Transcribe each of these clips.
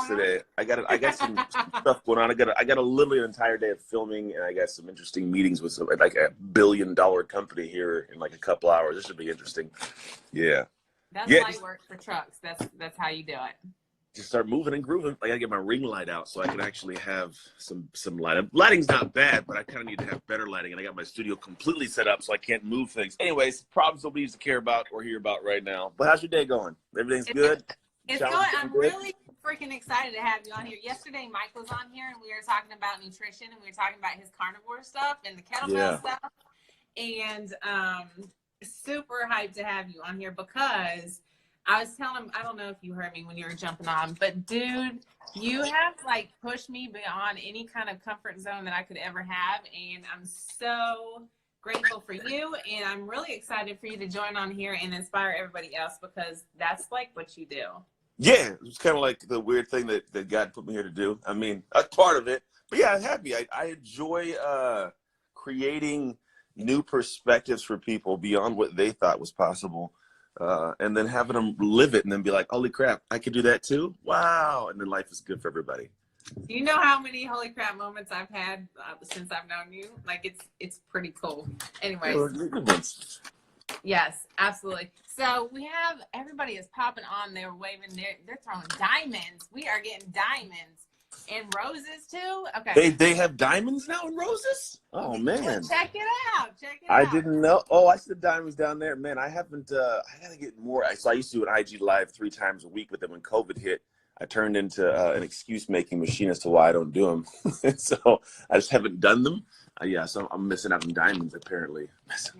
today. I got some stuff going on. I got a literally an entire day of filming, and I got some interesting meetings with some like a $1 billion company here in like a couple hours. This should be interesting. Yeah. That's light work for trucks. That's how you do it. Just start moving and grooving. I gotta get my ring light out so I can actually have some light. Lighting's not bad, but I kind of need to have better lighting. And I got my studio completely set up so I can't move things. Anyways, problems nobody needs to care about or hear about right now. But how's your day going? Everything's good? It's going. I'm really freaking excited to have you on here. Yesterday, Mike was on here, and we were talking about nutrition, and we were talking about his carnivore stuff and the kettlebell stuff. And super hyped to have you on here because I was telling him, I don't know if you heard me when you were jumping on, but dude, you have like pushed me beyond any kind of comfort zone that I could ever have. And I'm so grateful for you. And I'm really excited for you to join on here and inspire everybody else because that's like what you do. Yeah, it's kind of like the weird thing that God put me here to do. I mean, that's part of it. But yeah, I'm happy. I enjoy creating new perspectives for people beyond what they thought was possible. And then having them live it and then be like, holy crap, I could do that too? Wow. And then life is good for everybody. Do you know how many holy crap moments I've had since I've known you? Like, it's pretty cool. Anyways. Yes, absolutely. So we have, everybody is popping on. They're waving. They're throwing diamonds. We are getting diamonds. And roses too? Okay. They have diamonds now in roses? Oh man. Check it out. I didn't know. Oh, I see the diamonds down there. Man, I haven't I gotta get more. So I used to do an IG live 3 times a week, but then when COVID hit, I turned into an excuse making machine as to why I don't do them. So I just haven't done them. Yeah, so I'm missing out on diamonds apparently.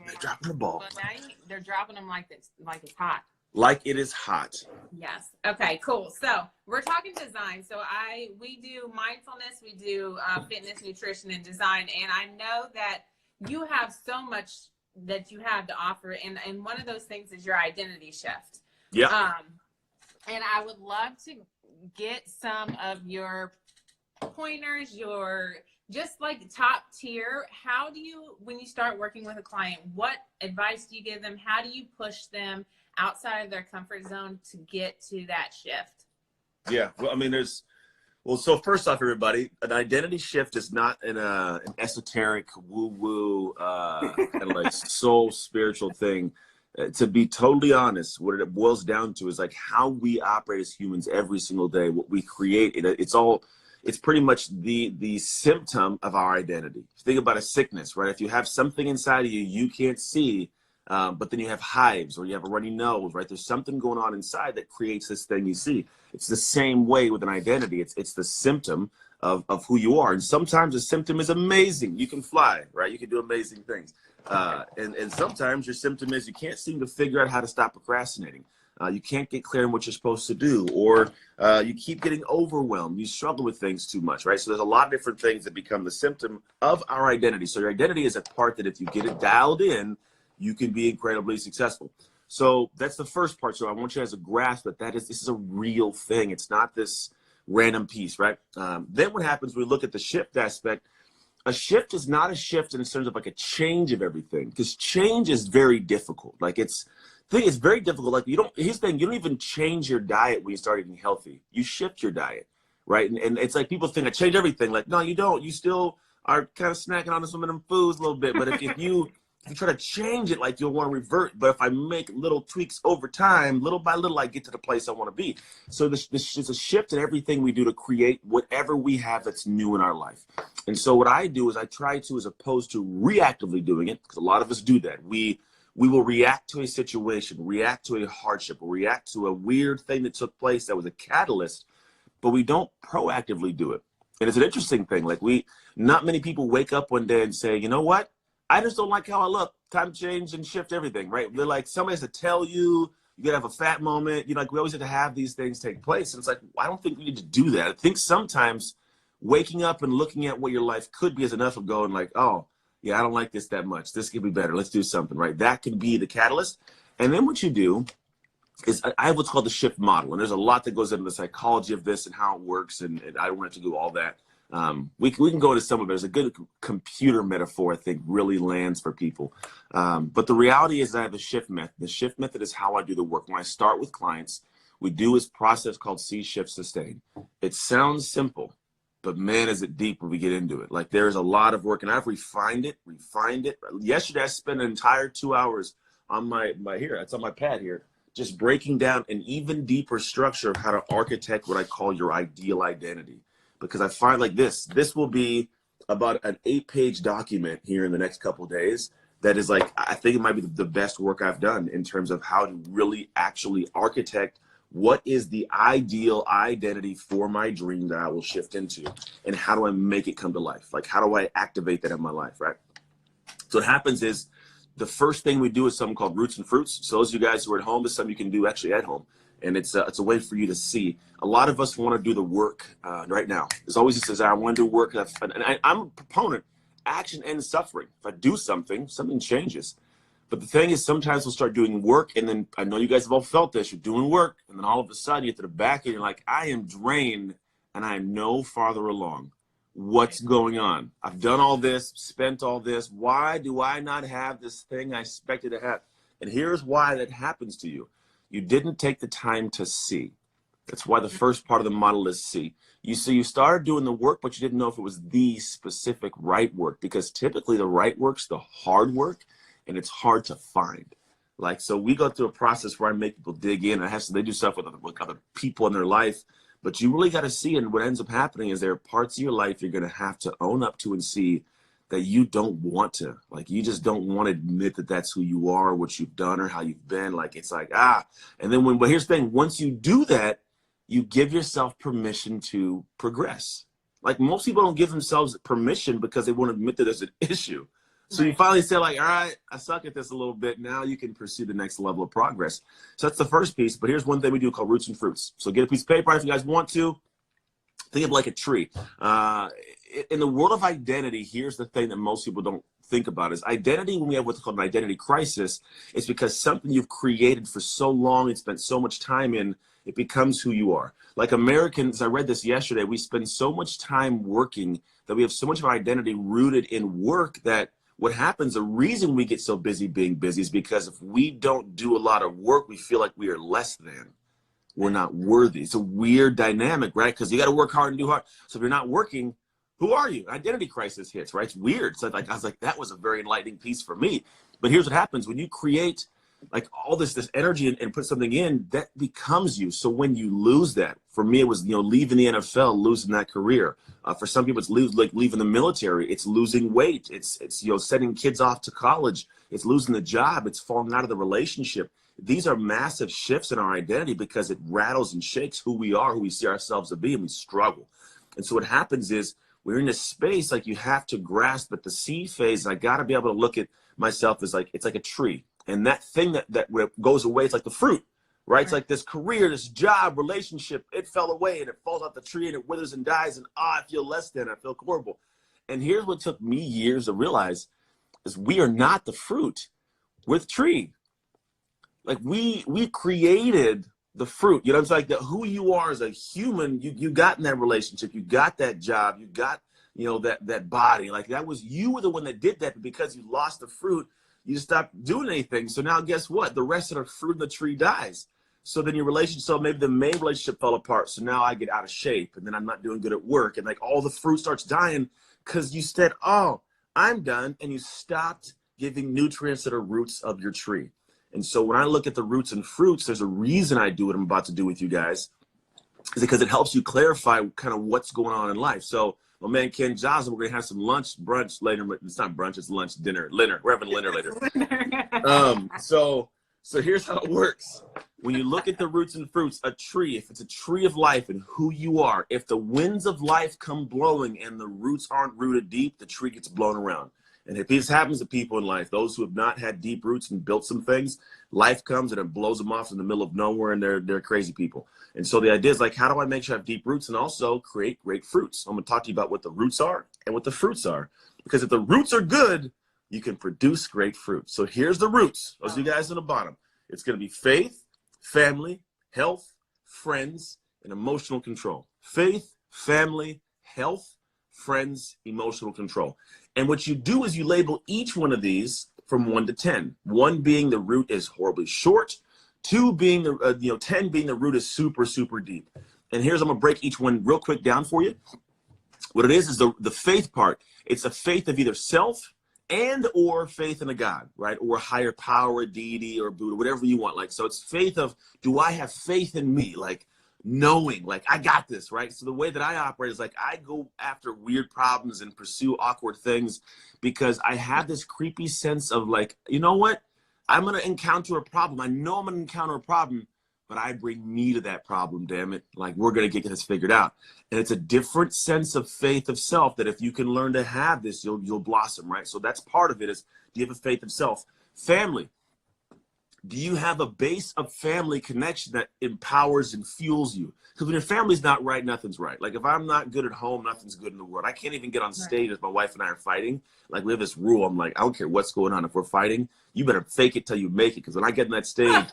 They're dropping the ball. Well, now they're dropping them like it's hot. Like it is hot. Yes. Okay, cool. So we're talking design. So we do mindfulness, we do fitness, nutrition, and design. And I know that you have so much that you have to offer. And one of those things is your identity shift. Yeah. And I would love to get some of your pointers, your just like top tier. How do you, when you start working with a client, what advice do you give them? How do you push them outside of their comfort zone to get to that shift? Yeah, well, I mean, so first off, everybody, an identity shift is not an esoteric woo-woo kind of like soul spiritual thing. To be totally honest, what it boils down to is like how we operate as humans every single day, what we create. It's pretty much the symptom of our identity. Think about a sickness, right? If you have something inside of you can't see, but then you have hives or you have a runny nose, right? There's something going on inside that creates this thing you see. It's the same way with an identity. It's the symptom of who you are. And sometimes the symptom is amazing. You can fly, right? You can do amazing things. And sometimes your symptom is you can't seem to figure out how to stop procrastinating. You can't get clear on what you're supposed to do, or you keep getting overwhelmed. You struggle with things too much, right? So there's a lot of different things that become the symptom of our identity. So your identity is a part that if you get it dialed in, you can be incredibly successful. So that's the first part. So I want you guys to grasp that this is a real thing. It's not this random piece, right? Then what happens, we look at the shift aspect. A shift is not a shift in terms of like a change of everything, because change is very difficult. Like it's very difficult. Like here's the thing, you don't even change your diet when you start eating healthy. You shift your diet, right? And it's like people think I change everything. Like, no, you don't. You still are kind of snacking on some of them foods a little bit. But if you try to change it, like you'll want to revert. But if I make little tweaks over time, little by little, I get to the place I want to be. So this is a shift in everything we do to create whatever we have that's new in our life. And so what I do is I try to, as opposed to reactively doing it, because a lot of us do that. We will react to a situation, react to a hardship, react to a weird thing that took place that was a catalyst, but we don't proactively do it. And it's an interesting thing. Like not many people wake up one day and say, you know what? I just don't like how I look. Time to change and shift everything, right? They're like, somebody has to tell you, you gotta have a fat moment. You know, like we always have to have these things take place. And it's like, I don't think we need to do that. I think sometimes waking up and looking at what your life could be is enough of going like, oh, yeah, I don't like this that much. This could be better. Let's do something, right? That could be the catalyst. And then what you do is I have what's called the shift model. And there's a lot that goes into the psychology of this and how it works. And I don't have to do all that. We can go into some of it. There's a good computer metaphor I think really lands for people. But the reality is I have a shift method. The shift method is how I do the work. When I start with clients, we do this process called see, shift, sustain. It sounds simple, but man, is it deep when we get into it. Like there's a lot of work, and I've refined it. Yesterday, I spent an entire 2 hours on my here. It's on my pad here, just breaking down an even deeper structure of how to architect what I call your ideal identity. Because I find like this will be about an 8-page document here in the next couple of days. That is like, I think it might be the best work I've done in terms of how to really actually architect what is the ideal identity for my dream that I will shift into, and how do I make it come to life? Like, how do I activate that in my life, right? So what happens is the first thing we do is something called Roots and Fruits. So those of you guys who are at home, this is something you can do actually at home. And it's a way for you to see. A lot of us want to do the work right now. There's always this desire, I want to do work. And I'm a proponent. Action ends suffering. If I do something, something changes. But the thing is, sometimes we'll start doing work, and then I know you guys have all felt this. You're doing work, and then all of a sudden you get to the back, and you're like, I am drained, and I am no farther along. What's going on? I've done all this, spent all this. Why do I not have this thing I expected to have? And here's why that happens to you. You didn't take the time to see. That's why the first part of the model is see. You started doing the work, but you didn't know if it was the specific right work, because typically the right work's the hard work, and it's hard to find. Like, so we go through a process where I make people dig in. They do stuff with other people in their life, but you really got to see. And what ends up happening is there are parts of your life you're going to have to own up to and see that you don't want to. Like, you just don't want to admit that that's who you are, what you've done, or how you've been. Like, it's like, and then but here's the thing, once you do that, you give yourself permission to progress. Like, most people don't give themselves permission because they won't admit that there's an issue. So you finally say, like, all right, I suck at this a little bit. Now you can pursue the next level of progress. So that's the first piece. But here's one thing we do called Roots and Fruits. So get a piece of paper if you guys want to. Think of it like a tree. In the world of identity, here's the thing that most people don't think about is identity. When we have what's called an identity crisis, it's because something you've created for so long and spent so much time in, it becomes who you are. Like Americans, I read this yesterday, we spend so much time working that we have so much of our identity rooted in work that what happens, the reason we get so busy being busy is because if we don't do a lot of work, we feel like we are less than. We're not worthy. It's a weird dynamic, right? Because you got to work hard and do hard. So if you're not working, who are you? Identity crisis hits, right? It's weird. So I was like, that was a very enlightening piece for me. But here's what happens. When you create like all this energy and put something in, that becomes you. So when you lose that, for me, it was, leaving the NFL, losing that career. For some people, it's leaving the military. It's losing weight. It's sending kids off to college. It's losing the job. It's falling out of the relationship. These are massive shifts in our identity because it rattles and shakes who we are, who we see ourselves to be, and we struggle. And so what happens is we're in this space, like you have to grasp at the seed phase. I got to be able to look at myself as like, it's like a tree. And that thing that goes away, it's like the fruit, right? It's like this career, this job, relationship, it fell away and it falls off the tree and it withers and dies. And I feel less than, I feel horrible. And here's what took me years to realize is we are not the fruit, we're the tree. Like we created the fruit, you know what I'm saying? Like who you are as a human, you got in that relationship, you got that job, you got, that body, like that was, you were the one that did that, but because you lost the fruit, you stopped doing anything. So now guess what? The rest of the fruit of the tree dies. So then your relationship, so maybe the main relationship fell apart. So now I get out of shape and then I'm not doing good at work. And like all the fruit starts dying because you said, oh, I'm done. And you stopped giving nutrients to the roots of your tree. And so when I look at the roots and fruits, there's a reason I do what I'm about to do with you guys, is because it helps you clarify kind of what's going on in life. So my man Ken Johnson, we're gonna have some brunch later. It's not brunch, it's lunch, dinner. We're having dinner later. So here's how it works. When you look at the roots and fruits, a tree, if it's a tree of life and who you are, if the winds of life come blowing and the roots aren't rooted deep, the tree gets blown around. And if this happens to people in life, those who have not had deep roots and built some things, life comes and it blows them off in the middle of nowhere, and they're crazy people. And so the idea is like, how do I make sure I have deep roots and also create great fruits? I'm gonna talk to you about what the roots are and what the fruits are. Because if the roots are good, you can produce great fruit. So here's the roots. Those are you guys on the bottom. It's gonna be faith, family, health, friends, and emotional control. Faith, family, health, friends, emotional control. And what you do is you label each one of these from 1 to 10. 1 being the root is horribly short, 2 being the 10 being the root is super, super deep. And here's, I'm gonna break each one real quick down for you. What it is the faith part. It's a faith of either self and or faith in a God, right? Or a higher power, a deity, or Buddha, whatever you want. Like, so it's faith of, do I have faith in me? Like, knowing, like, I got this, right? So the way that I operate is like, I go after weird problems and pursue awkward things because I have this creepy sense of like, you know what? I'm going to encounter a problem. I know I'm going to encounter a problem, but I bring me to that problem, damn it. Like, we're going to get this figured out. And it's a different sense of faith of self that if you can learn to have this, you'll blossom, right? So that's part of it is, do you have a faith of self? Family. Do you have a base of family connection that empowers and fuels you? Because when your family's not right, nothing's right. Like, if I'm not good at home, nothing's good in the world. I can't even get on stage if my wife and I are fighting. Like, we have this rule. I'm like, I don't care what's going on. If we're fighting, you better fake it till you make it. Because when I get on that stage,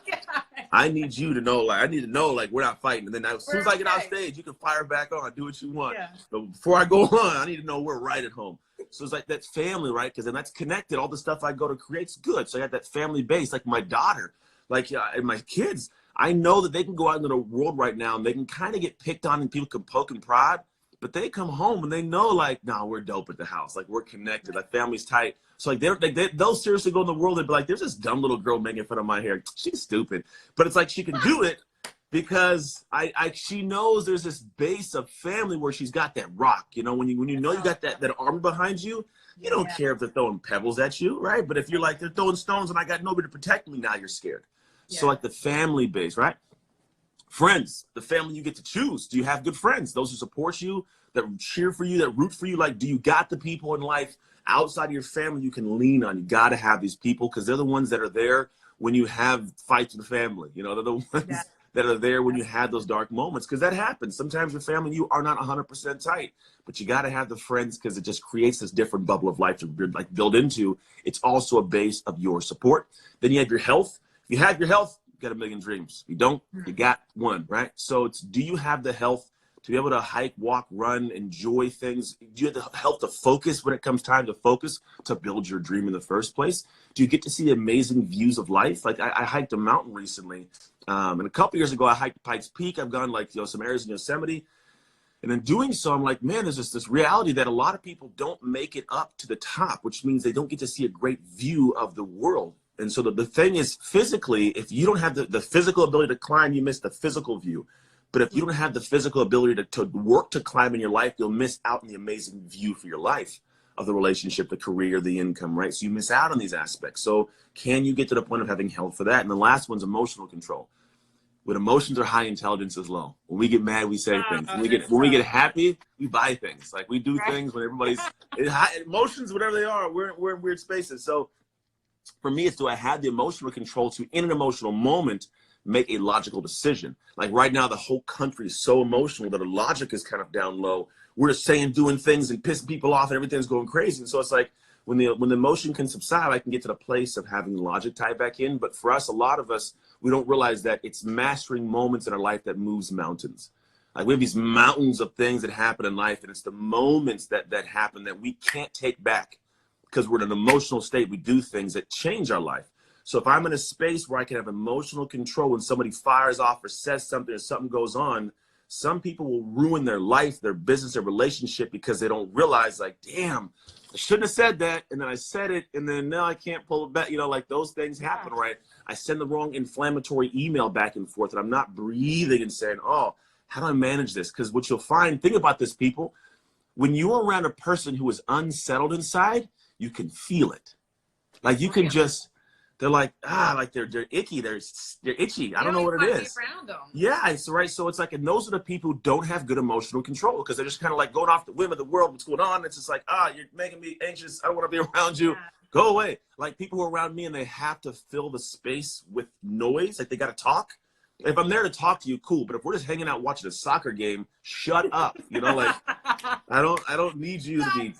I need you to know, like, I need to know, like, we're not fighting. And then as soon as I get on stage, you can fire back on, do what you want. Yeah. But before I go on, I need to know we're right at home. So it's like that family, right? Because then that's connected. All the stuff I go to create's good. So I got that family base, like my daughter, like and my kids. I know that they can go out into the world right now and they can kind of get picked on and people can poke and prod, but they come home and they know, like, no, we're dope at the house. Like, we're connected. Like, family's tight. So like they'll seriously go in the world and be like, there's this dumb little girl making fun of my hair. She's stupid. But it's like she can do it because she knows there's this base of family where she's got that rock. You know, when you know you got that arm behind you, you don't care if they're throwing pebbles at you, right? But if you're like, they're throwing stones and I got nobody to protect me, now you're scared. Yeah. So like the family base, right? Friends, the family you get to choose. Do you have good friends? Those who support you, that cheer for you, that root for you? Like, do you got the people in life outside of your family you can lean on? You got to have these people because they're the ones that are there when you have fights with the family. You know, they're the ones that are there when you have those dark moments, because that happens. Sometimes your family and you are not 100% tight, but you got to have the friends because it just creates this different bubble of life to like build into. It's also a base of your support. Then you have your health. If you have your health, you got a million dreams. If you don't, you got one, right? So it's, do you have the health to be able to hike, walk, run, enjoy things? Do you have the health to focus when it comes time to focus, to build your dream in the first place? Do you get to see the amazing views of life? Like I hiked a mountain recently. And a couple years ago, I hiked Pikes Peak. I've gone like, some areas in Yosemite. And in doing so, I'm like, man, there's just this reality that a lot of people don't make it up to the top, which means they don't get to see a great view of the world. And so the thing is, physically, if you don't have the physical ability to climb, you miss the physical view. But if you don't have the physical ability to work to climb in your life, you'll miss out on the amazing view for your life of the relationship, the career, the income, right? So you miss out on these aspects. So can you get to the point of having health for that? And the last one's emotional control. When emotions are high, intelligence is low. When we get mad, we say things. When we get happy, we buy things. Like, we do things when everybody's emotions, whatever they are, we're in weird spaces. So for me, it's, do I have the emotional control to, in an emotional moment, make a logical decision? Like right now, the whole country is so emotional that the logic is kind of down low. We're saying, doing things and pissing people off and everything's going crazy. And so it's like, when the emotion can subside, I can get to the place of having logic tied back in. But for us, a lot of us, we don't realize that it's mastering moments in our life that moves mountains. Like, we have these mountains of things that happen in life, and it's the moments that happen that we can't take back because we're in an emotional state. We do things that change our life. So if I'm in a space where I can have emotional control when somebody fires off or says something or something goes on, some people will ruin their life, their business, their relationship because they don't realize, like, damn, I shouldn't have said that. And then I said it, and then now I can't pull it back. You know, like, those things happen, right? I send the wrong inflammatory email back and forth, and I'm not breathing and saying, oh, how do I manage this? Because what you'll find, think about this, people, when you're around a person who is unsettled inside, you can feel it. Like, you can just, they're like, like they're icky, they're itchy. I don't know what it is. Yeah, it's right. So it's like, and those are the people who don't have good emotional control because they're just kind of like going off the whim of the world. What's going on? It's just like, you're making me anxious. I don't want to be around you. Go away. Like, people who are around me and they have to fill the space with noise. Like, they got to talk. If I'm there to talk to you, cool. But if we're just hanging out watching a soccer game, shut up. You know, like, I don't need you to be.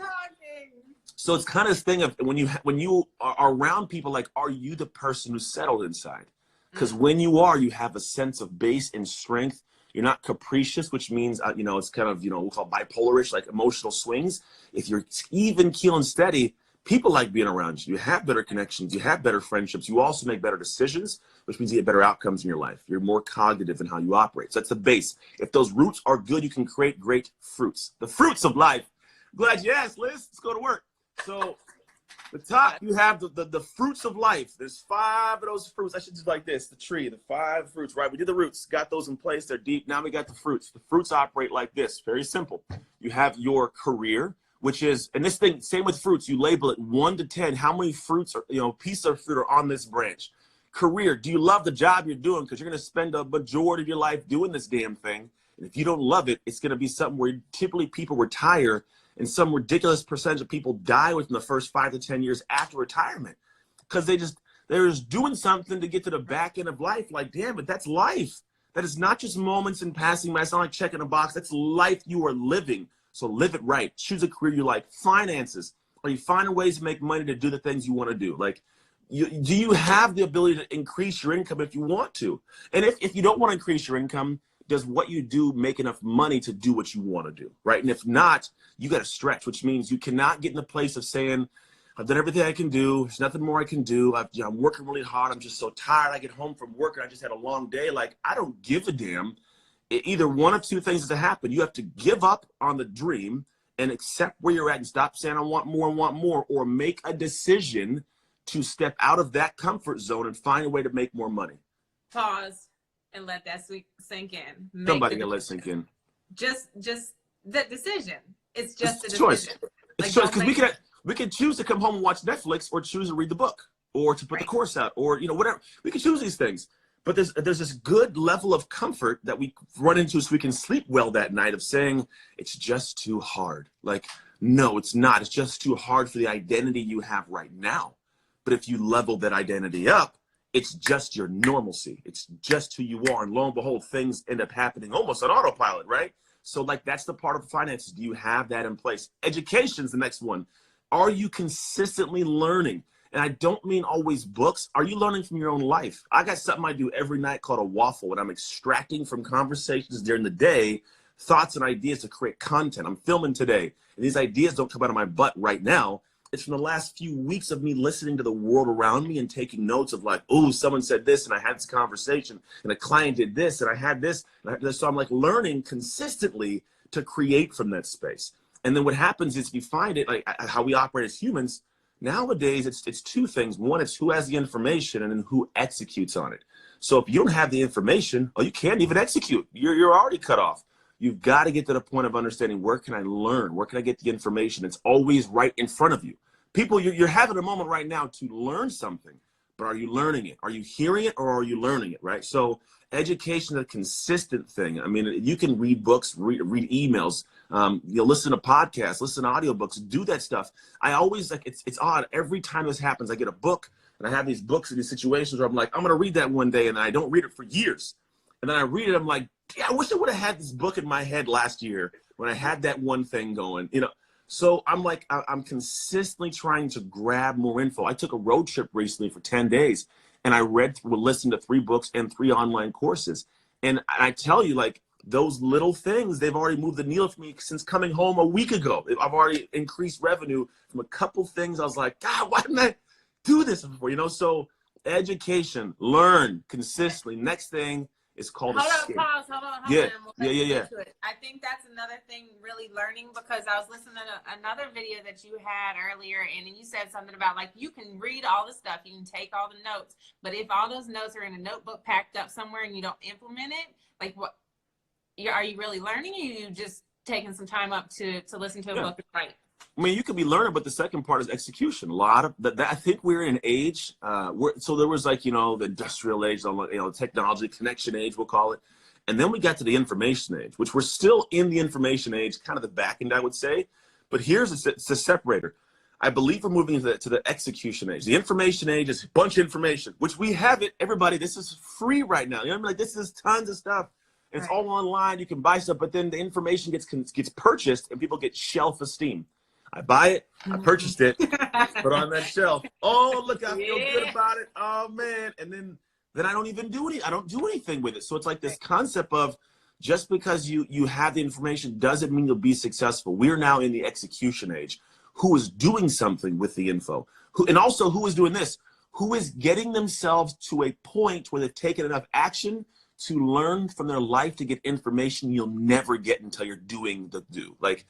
So it's kind of this thing of when you are around people, like, are you the person who's settled inside? Because when you are, you have a sense of base and strength. You're not capricious, which means, it's kind of, we'll call bipolarish, like emotional swings. If you're even keel and steady, People like being around you. You have better connections. You have better friendships. You also make better decisions, which means you get better outcomes in your life. You're more cognitive in how you operate. So that's the base. If those roots are good, you can create great fruits. The fruits of life. Glad you asked, Liz. Let's go to work. So the top, you have the fruits of life. There's 5 of those fruits. I should do like this, the tree, the 5 fruits, right? We did the roots, got those in place. They're deep. Now we got the fruits. The fruits operate like this. Very simple. You have your career, which is, and this thing, same with fruits, you label it 1 to 10. How many fruits are, pieces of fruit are on this branch? Career, do you love the job you're doing? Because you're going to spend a majority of your life doing this damn thing. And if you don't love it, it's going to be something where typically people retire, and some ridiculous percentage of people die within the first 5 to 10 years after retirement. Because they're just doing something to get to the back end of life. Like, damn it, that's life. That is not just moments in passing by. It's not like checking a box. That's life you are living. So live it right. Choose a career you like. Finances. Are you finding ways to make money to do the things you want to do? Like, do you have the ability to increase your income if you want to? And if you don't want to increase your income, does what you do make enough money to do what you want to do, right? And if not, you got to stretch, which means you cannot get in the place of saying, I've done everything I can do. There's nothing more I can do. I'm working really hard. I'm just so tired. I get home from work and I just had a long day. Like, I don't give a damn. Either one of 2 things has to happen. You have to give up on the dream and accept where you're at and stop saying I want more, or make a decision to step out of that comfort zone and find a way to make more money. Pause and let that sink in. Somebody can let it sink in. Just the decision. It's just a choice. decision. It's choice, because we can choose to come home and watch Netflix, or choose to read the book, or to put the course out, or whatever. We can choose these things. But there's this good level of comfort that we run into so we can sleep well that night, of saying it's just too hard. Like, no, it's not. It's just too hard for the identity you have right now. But if you level that identity up, it's just your normalcy. It's just who you are. And lo and behold, things end up happening almost on autopilot, right? So like, that's the part of finances. Do you have that in place? Education's the next one. Are you consistently learning? And I don't mean always books. Are you learning from your own life? I got something I do every night called a waffle, and I'm extracting from conversations during the day thoughts and ideas to create content. I'm filming today, and these ideas don't come out of my butt right now. It's from the last few weeks of me listening to the world around me and taking notes of like, oh, someone said this, and I had this conversation, and a client did this, and I had this. So I'm like learning consistently to create from that space. And then what happens is, if you find it, like how we operate as humans, nowadays, it's 2 things. One, it's who has the information, and then who executes on it. So if you don't have the information, you can't even execute. You're already cut off. You've got to get to the point of understanding, where can I learn? Where can I get the information? It's always right in front of you. People, you're having a moment right now to learn something, but are you learning it? Are you hearing it, or are you learning it, right? So education is a consistent thing. I mean, you can read books, read emails, listen to podcasts, listen to audiobooks, do that stuff. I always, like, it's odd. Every time this happens, I get a book, and I have these books in these situations where I'm like, I'm going to read that one day, and I don't read it for years. And then I read it, I'm like, yeah, I wish I would have had this book in my head last year when I had that one thing going, So I'm like, I'm consistently trying to grab more info. I took a road trip recently for 10 days, and I listened to 3 books and 3 online courses. And I tell you, like, those little things, they've already moved the needle for me since coming home a week ago. I've already increased revenue from a couple things. I was like, God, why didn't I do this before? So education, learn consistently. Next thing is called escape. Hold on. Yeah. I think that's another thing, really learning, because I was listening to another video that you had earlier, and you said something about, like, you can read all the stuff, you can take all the notes, but if all those notes are in a notebook packed up somewhere and you don't implement it, like, what are you really learning, or are you just taking some time up to listen to a book and write? I mean, you could be learning, but the second part is execution. A lot of that. I think we're in an age so there was, like, the industrial age, technology connection age, we'll call it. And then we got to the information age, which we're still in the information age, kind of the back end, I would say. But here's the separator. I believe we're moving to the execution age. The information age is a bunch of information, which we have it. Everybody, this is free right now. Like, this is tons of stuff. It's all online. You can buy stuff, but then the information gets purchased, and people get shelf esteem. I buy it, I purchased it, put on that shelf. Oh, look, I feel good about it. Oh man. And then I don't even do anything with it. So it's like this concept of, just because you have the information doesn't mean you'll be successful. We're now in the execution age. who is doing something with the info, and also who is doing this, who is getting themselves to a point where they've taken enough action to learn from their life to get information you'll never get until you're doing the do. Like,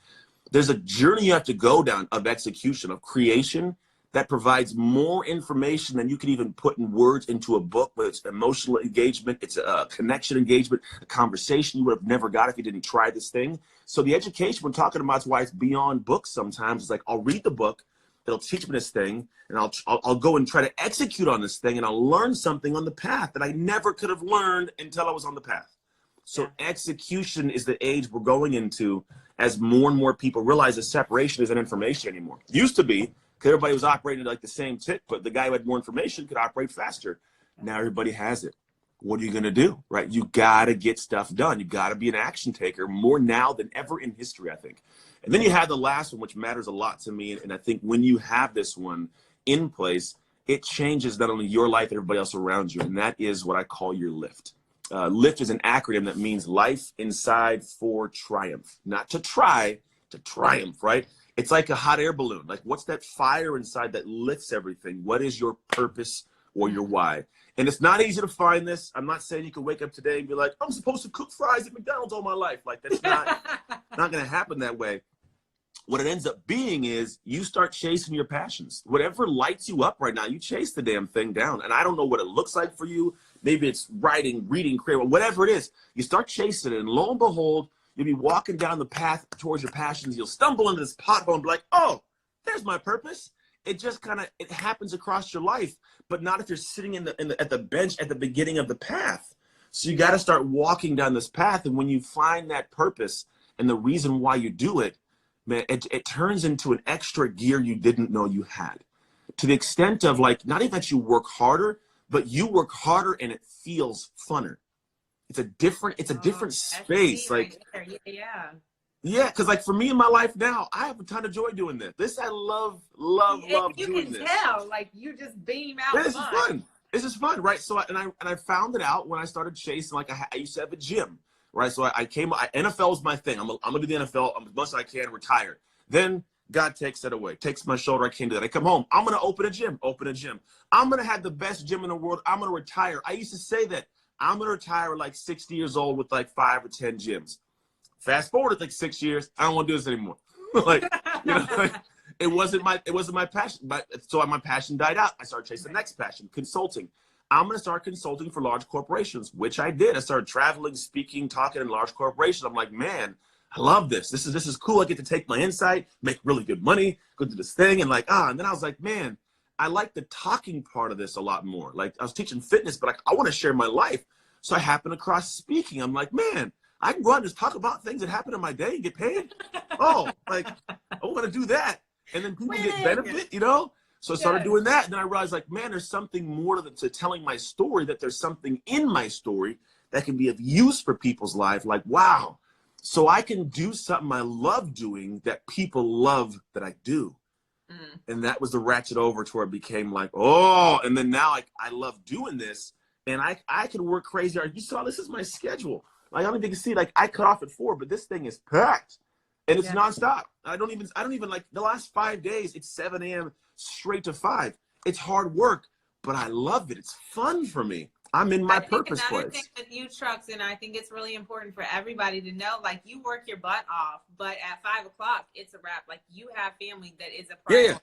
there's a journey you have to go down of execution, of creation, that provides more information than you can even put in words into a book, whether it's emotional engagement, it's a connection engagement, a conversation you would have never got if you didn't try this thing. So the education we're talking about is why it's beyond books sometimes. It's like, I'll read the book, it'll teach me this thing, and I'll go and try to execute on this thing, and I'll learn something on the path that I never could have learned until I was on the path. So execution is the age we're going into as more and more people realize that separation isn't information anymore. Used to be, because everybody was operating like the same tick, but the guy who had more information could operate faster. Now everybody has it. What are you going to do, right? You got to get stuff done. You got to be an action taker more now than ever in history, I think. And then you have the last one, which matters a lot to me. And I think when you have this one in place, it changes not only your life, everybody else around you. And that is what I call your LIFT. LIFT is an acronym that means life inside for triumph. Not to try, to triumph, right? It's like a hot air balloon. Like, what's that fire inside that lifts everything? What is your purpose or your why? And it's not easy to find this. I'm not saying you can wake up today and be like, I'm supposed to cook fries at McDonald's all my life. Like, that's not going to happen that way. What it ends up being is you start chasing your passions. Whatever lights you up right now, you chase the damn thing down. And I don't know what it looks like for you. Maybe it's writing, reading, creating, whatever it is. You start chasing it, and lo and behold, you'll be walking down the path towards your passions. You'll stumble into this pothole and be like, oh, there's my purpose. It just kind of, it happens across your life, but not if you're sitting at the bench at the beginning of the path. So you got to start walking down this path. And when you find that purpose and the reason why you do it, man, it turns into an extra gear you didn't know you had. To the extent of, like, not even that you work harder, but you work harder and it feels funner. It's a different space. Like, yeah, because like for me in my life now, I have a ton of joy doing this. This I love doing this. You can tell, like, you just beam out. This is fun. This is fun, right? So I found it out when I started chasing. Like, I used to have a gym, right? So NFL is my thing. I'm gonna do the NFL as much as I can, retire. Then God takes that away, takes my shoulder. I can't do that. I come home. I'm gonna open a gym. I'm gonna have the best gym in the world. I'm gonna retire. I used to say that I'm gonna retire at like 60 years old with like 5 or 10 gyms. Fast forward to like 6 years, I don't want to do this anymore. Like, you know, like, it wasn't my passion. So my passion died out. I started chasing the next passion, consulting. I'm gonna start consulting for large corporations, which I did. I started traveling, speaking, talking in large corporations. I'm like, man, I love this. This is cool. I get to take my insight, make really good money, go do this thing, and like, and then I was like, man, I like the talking part of this a lot more. Like, I was teaching fitness, but I want to share my life. So I happened across speaking. I'm like, man, I can go out and just talk about things that happen in my day and get paid. Oh, like, I want to do that. And then people get benefit, you know? So I started doing that. And then I realized, like, man, there's something more to telling my story, that there's something in my story that can be of use for people's life. Like, wow. So I can do something I love doing that people love that I do. And that was the ratchet over to where it became like, oh, and then now I love doing this, and I can work crazy. You saw, this is my schedule. Like, I don't even see, like, I cut off at 4, but this thing is packed, and it's nonstop. I don't even like the last 5 days. It's 7 a.m. straight to 5. It's hard work, but I love it. It's fun for me. I'm in my purpose place. Another thing with you, Trucks, and I think it's really important for everybody to know, like, you work your butt off, but at 5 o'clock, it's a wrap. Like, you have family that is a priority.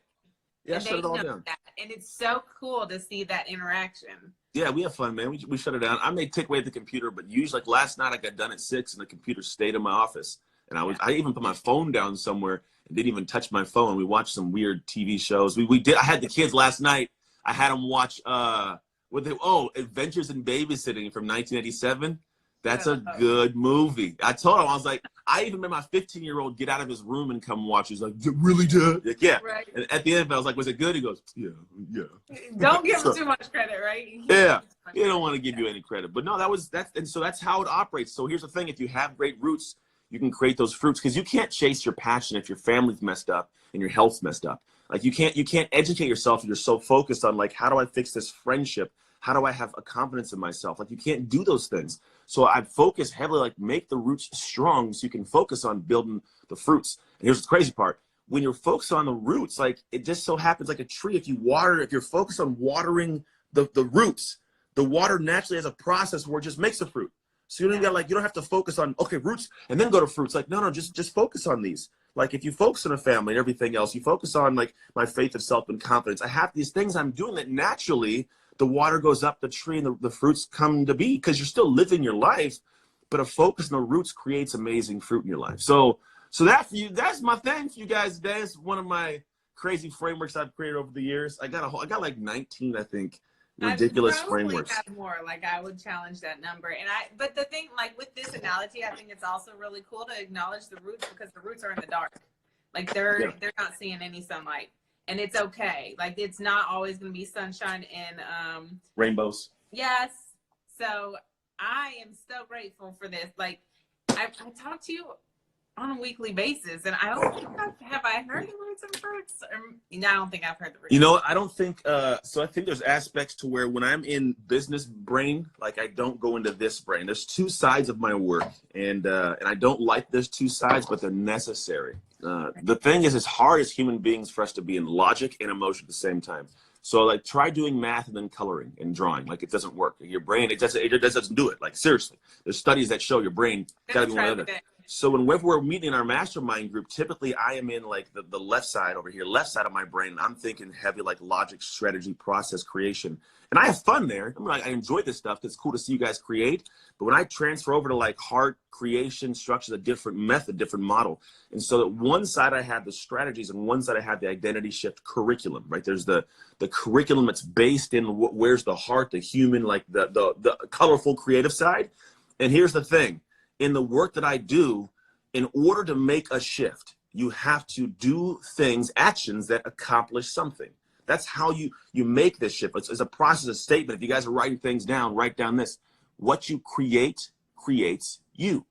Yeah, shut it all down. That. And it's so cool to see that interaction. Yeah, we have fun, man. We shut it down. I may take away the computer, but usually, like last night, I got done at 6, and the computer stayed in my office. And I even put my phone down somewhere and didn't even touch my phone. We watched some weird TV shows. I had the kids last night. I had them watch Adventures in Babysitting from 1987. That's a good movie. I told him, I was like, I even made my 15-year-old get out of his room and come watch. He's like, really, Dad? Like, yeah. Right. And at the end, I was like, was it good? He goes, yeah. Don't give him too much credit, right? Yeah. You don't want to give you any credit. But no, so that's how it operates. So here's the thing. If you have great roots, you can create those fruits, because you can't chase your passion if your family's messed up and your health's messed up. Like, you can't educate yourself if you're so focused on, like, how do I fix this friendship? How do I have a confidence in myself? Like, you can't do those things. So I focus heavily, like, make the roots strong so you can focus on building the fruits. And here's the crazy part. when you're focused on the roots, like it just so happens like a tree, if you're focused on watering the roots, the water naturally has a process where it just makes a fruit. So you don't got, like, you don't have to focus on, okay, roots and then go to fruits. Like, no, just focus on these. Like if you focus on a family and everything else, you focus on like my faith of self and confidence. I have these things I'm doing that naturally the water goes up the tree and the fruits come to be, because you're still living your life, but a focus on the roots creates amazing fruit in your life. So that for you, that's my thing for you guys today. It's one of my crazy frameworks I've created over the years. I got like 19, I think, ridiculous frameworks. Have more. Like I would challenge that number. But the thing, like with this analogy, I think it's also really cool to acknowledge the roots, because the roots are in the dark. Like they're not seeing any sunlight, and it's okay. Like it's not always going to be sunshine and rainbows. Yes. So I am so grateful for this. Like I talk to you on a weekly basis, and I don't think I heard the roots and fruits? No, I don't think I've heard the roots. You know, I don't think so. I think there's aspects to where when I'm in business brain, like I don't go into this brain. There's two sides of my work, and I don't like those two sides, but they're necessary. The thing is, it's hard as human beings for us to be in logic and emotion at the same time. So like try doing math and then coloring and drawing. Like it doesn't work. Your brain, it doesn't do it. Like seriously, there's studies that show your brain gotta be one of the. So when we're meeting in our mastermind group, typically I am in like the left side over here, left side of my brain. I'm thinking heavy like logic, strategy, process, creation. And I have fun there. I enjoy this stuff because it's cool to see you guys create. But when I transfer over to like heart, creation, structure, a different method, different model. And so that one side I have the strategies and one side I have the identity shift curriculum, right? There's the curriculum that's based in where's the heart, the human, like the colorful creative side. And here's the thing. In the work that I do, in order to make a shift, you have to do things, actions that accomplish something. That's how you make this shift. It's a process, a statement. If you guys are writing things down, write down this. What you create creates you.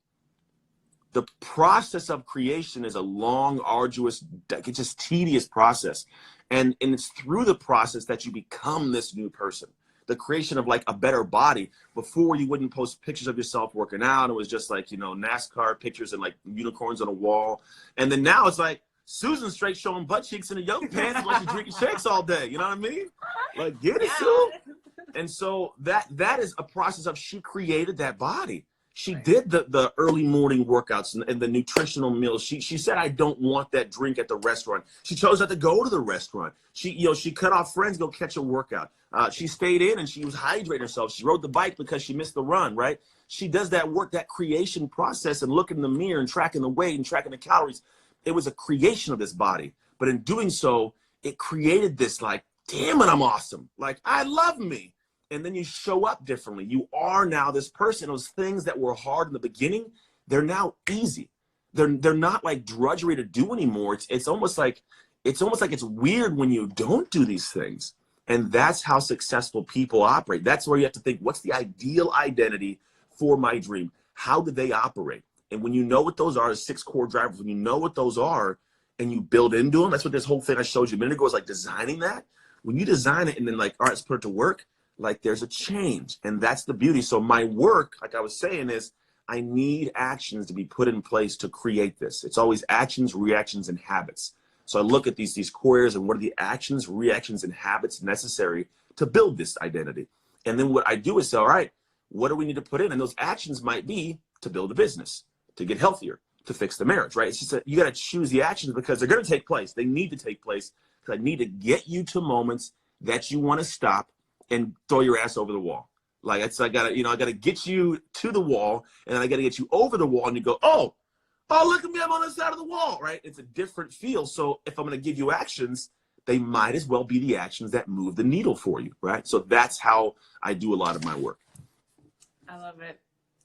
The process of creation is a long, arduous, it's just tedious process. And it's through the process that you become this new person. The creation of like a better body. Before, you wouldn't post pictures of yourself working out. It was just like, you know, NASCAR pictures and like unicorns on a wall. And then now it's like Susan straight showing butt cheeks in a yoga pants while she's drinking shakes all day. You know what I mean? Like, get it, Sue. And so that is a process of, she created that body. She did the early morning workouts and the nutritional meals. She said, I don't want that drink at the restaurant. She chose not to go to the restaurant. She cut off friends, go catch a workout. She stayed in and she was hydrating herself. She rode the bike because she missed the run, right? She does that work, that creation process, and looking in the mirror and tracking the weight and tracking the calories. It was a creation of this body. But in doing so, it created this like, damn it, I'm awesome. Like, I love me. And then you show up differently. You are now this person. Those things that were hard in the beginning, they're now easy. They're not like drudgery to do anymore. It's almost like it's weird when you don't do these things. And that's how successful people operate. That's where you have to think, what's the ideal identity for my dream? How do they operate? And when you know what those are, the 6 core drivers, when you know what those are and you build into them, that's what this whole thing I showed you a minute ago is like designing that. When you design it and then like, all right, let's put it to work. Like there's a change, and that's the beauty. So my work, like I was saying, is I need actions to be put in place to create this. It's always actions, reactions, and habits. So I look at these core areas and what are the actions, reactions, and habits necessary to build this identity. And then what I do is say, all right, what do we need to put in? And those actions might be to build a business, to get healthier, to fix the marriage, right? It's just that you got to choose the actions because they're going to take place. They need to take place because I need to get you to moments that you want to stop and throw your ass over the wall. Like I gotta get you to the wall, and then I gotta get you over the wall, and you go, oh, look at me, I'm on the side of the wall, right? It's a different feel. So if I'm gonna give you actions, they might as well be the actions that move the needle for you, right? So that's how I do a lot of my work. I love it.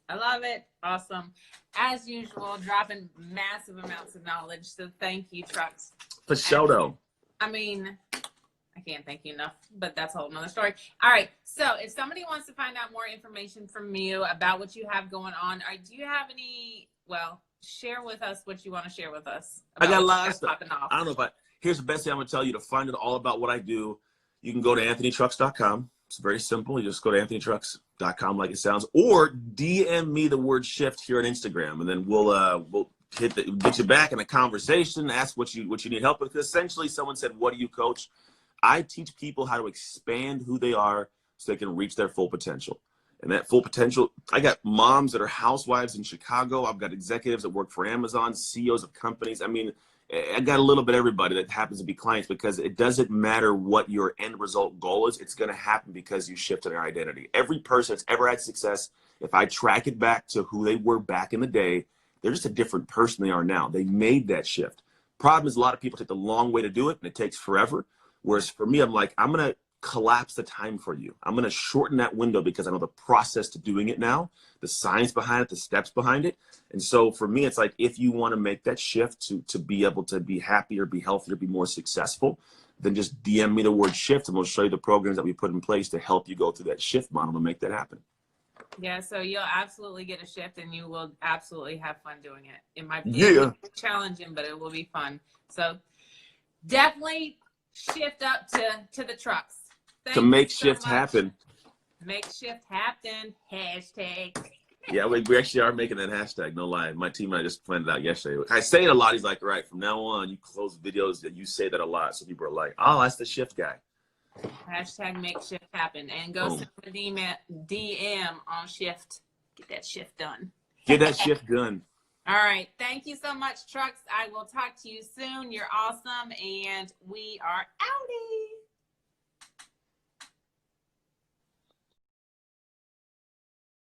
I love it. Awesome. As usual, dropping massive amounts of knowledge. So thank you, Trucks. For sure, though. I mean, I can't thank you enough, but that's a whole nother story. All right. So if somebody wants to find out more information from you about what you have going on, do you have any, share with us what you want to share with us. I got a lot of stuff. I don't know here's the best thing I'm going to tell you to find it all about what I do. You can go to anthonytrucks.com. It's very simple. You just go to anthonytrucks.com like it sounds, or DM me the word shift here on Instagram, and then we'll get you back in a conversation, ask what you need help with. Because essentially someone said, what do you coach? I teach people how to expand who they are so they can reach their full potential. And that full potential, I got moms that are housewives in Chicago. I've got executives that work for Amazon, CEOs of companies. I mean, I got a little bit of everybody that happens to be clients, because it doesn't matter what your end result goal is. It's going to happen because you shifted your identity. Every person that's ever had success, if I track it back to who they were back in the day, they're just a different person they are now. They made that shift. Problem is, a lot of people take the long way to do it, and it takes forever. Whereas for me, I'm like, I'm going to collapse the time for you. I'm going to shorten that window because I know the process to doing it now, the science behind it, the steps behind it. And so for me, it's like, if you want to make that shift to be able to be happier, be healthier, be more successful, then just DM me the word shift, and we'll show you the programs that we put in place to help you go through that shift model to make that happen. Yeah, so you'll absolutely get a shift, and you will absolutely have fun doing it. It might be challenging, but it will be fun. So definitely shift up to the trucks. To make shift happen. Make shift happen. Hashtag. Yeah, we actually are making that hashtag, no lie. My team and I just planned it out yesterday. I say it a lot. He's like, all right, from now on, you close videos that you say that a lot. So people are like, oh, that's the shift guy. Hashtag make shift happen. And go send a DM on shift. Get that shift done. Get that shift done. All right. Thank you so much, Trucks. I will talk to you soon. You're awesome. And we are outie.